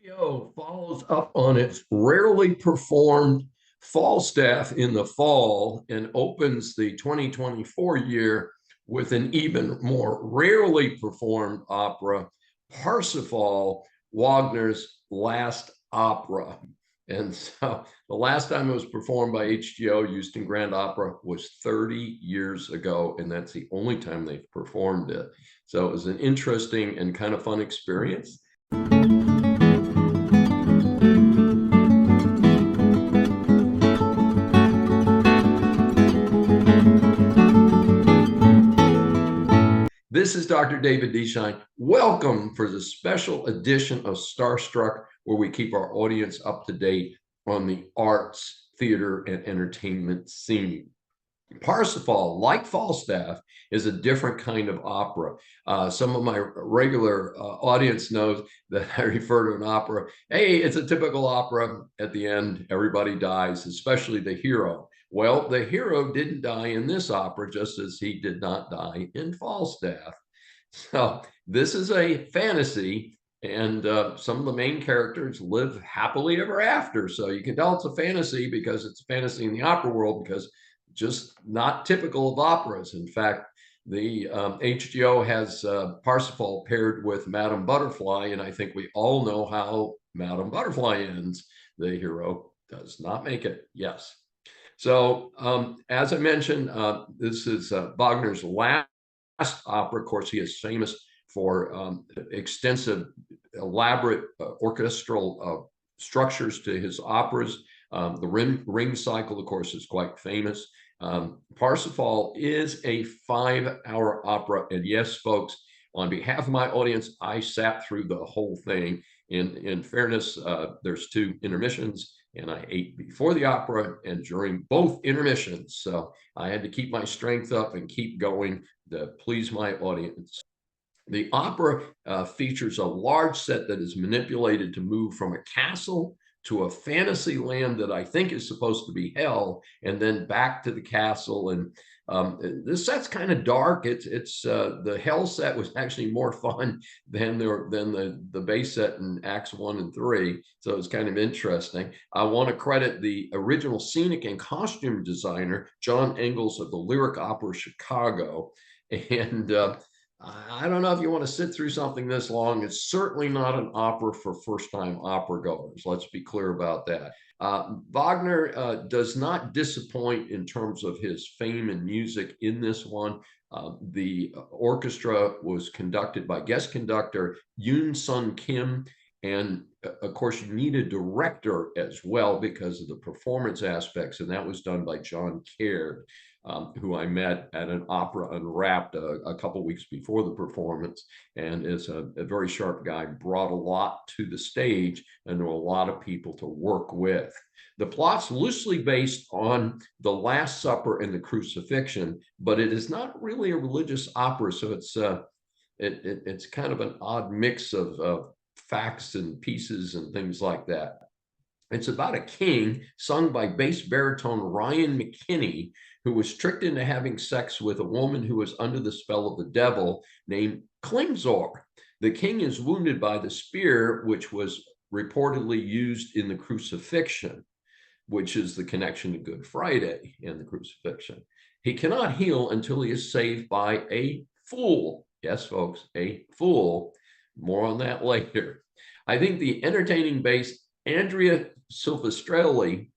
HBO follows up on its rarely performed Falstaff in the fall and opens the 2024 year with an even more rarely performed opera, Parsifal, Wagner's last opera. And so the last time it was performed by HBO Houston Grand Opera was 30 years ago, and that's the only time they've performed it. So it was an interesting and kind of fun experience. This is Dr. David Deshine. Welcome for the special edition of Starstruck, where we keep our audience up to date on the arts, theater, and entertainment scene. Parsifal, like Falstaff, is a different kind of opera. Some of my regular audience knows that I refer to an opera. Hey, it's a typical opera. At the end, everybody dies, especially the hero. Well, the hero didn't die in this opera, just as he did not die in Falstaff. So this is a fantasy, and some of the main characters live happily ever after. So you can tell it's a fantasy because it's a fantasy in the opera world, because just not typical of operas. In fact, the HGO has Parsifal paired with Madame Butterfly, and I think we all know how Madame Butterfly ends. The hero does not make it. Yes. So, as I mentioned, this is Wagner's last opera. Of course, he is famous for extensive, elaborate orchestral structures to his operas. The Ring Cycle, of course, is quite famous. Parsifal is a 5-hour opera. And yes, folks, on behalf of my audience, I sat through the whole thing. In fairness, there's 2 intermissions, and I ate before the opera and during both intermissions. So I had to keep my strength up and keep going to please my audience. The opera features a large set that is manipulated to move from a castle to a fantasy land that I think is supposed to be hell, and then back to the castle. And this set's kind of dark. It's the hell set was actually more fun than the base set in Acts 1 and 3. So it's kind of interesting. I want to credit the original scenic and costume designer, John Engels of the Lyric Opera Chicago. And I don't know if you want to sit through something this long. It's certainly not an opera for first-time opera goers. Let's be clear about that. Wagner does not disappoint in terms of his fame and music in this one. The orchestra was conducted by guest conductor Yoon Sun Kim. And of course, you need a director as well because of the performance aspects. And that was done by John Caird, who I met at an opera Unwrapped a couple weeks before the performance, and is a very sharp guy, brought a lot to the stage and knew a lot of people to work with. The plot's loosely based on The Last Supper and the Crucifixion, but it is not really a religious opera, so it's kind of an odd mix of facts and pieces and things like that. It's about a king sung by bass baritone Ryan McKinney, who was tricked into having sex with a woman who was under the spell of the devil named Klingzor. The king is wounded by the spear, which was reportedly used in the crucifixion, which is the connection to Good Friday and the crucifixion. He cannot heal until he is saved by a fool. Yes, folks, a fool. More on that later. I think the entertaining bass Andrea Silvestrelli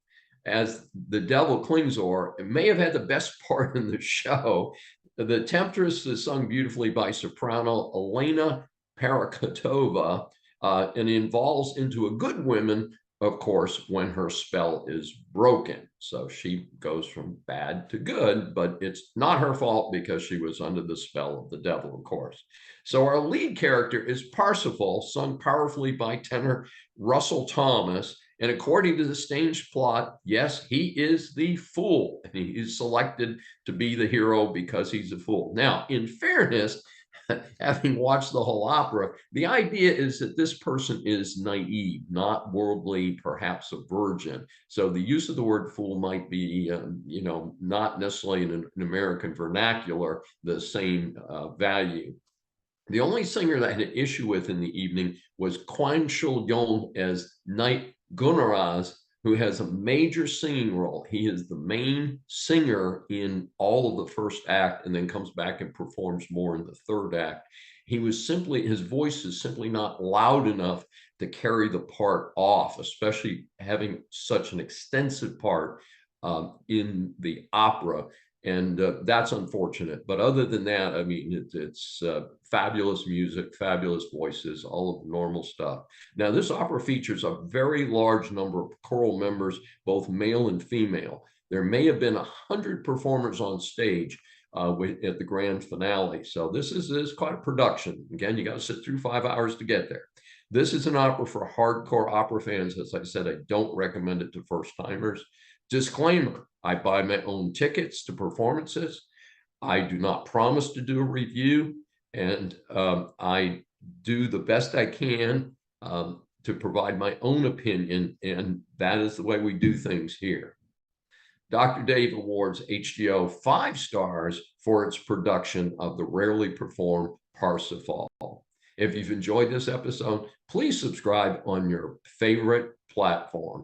as the devil Klingzor may have had the best part in the show. The Temptress is sung beautifully by soprano Elena Parakotova, and involves into a good woman, of course, when her spell is broken. So she goes from bad to good, but it's not her fault because she was under the spell of the devil, of course. So our lead character is Parsifal, sung powerfully by tenor Russell Thomas. And according to the stage plot, yes, he is the fool. And he is selected to be the hero because he's a fool. Now, in fairness, having watched the whole opera, the idea is that this person is naive, not worldly, perhaps a virgin. So the use of the word fool might be, not necessarily in an American vernacular, the same value. The only singer that I had an issue with in the evening was Kwan Shul Yong as Knight Gunaraz, who has a major singing role. He is the main singer in all of the first act and then comes back and performs more in the third act. His voice is simply not loud enough to carry the part off, especially having such an extensive part in the opera. And that's unfortunate. But other than that, I mean, it's fabulous music, fabulous voices, all of the normal stuff. Now, this opera features a very large number of choral members, both male and female. There may have been 100 performers on stage at the grand finale. So this is quite a production. Again, you got to sit through 5 hours to get there. This is an opera for hardcore opera fans. As I said, I don't recommend it to first timers. Disclaimer, I buy my own tickets to performances. I do not promise to do a review, and I do the best I can to provide my own opinion, and that is the way we do things here. Dr. Dave awards HGO 5 stars for its production of the rarely performed Parsifal. If you've enjoyed this episode, please subscribe on your favorite platform.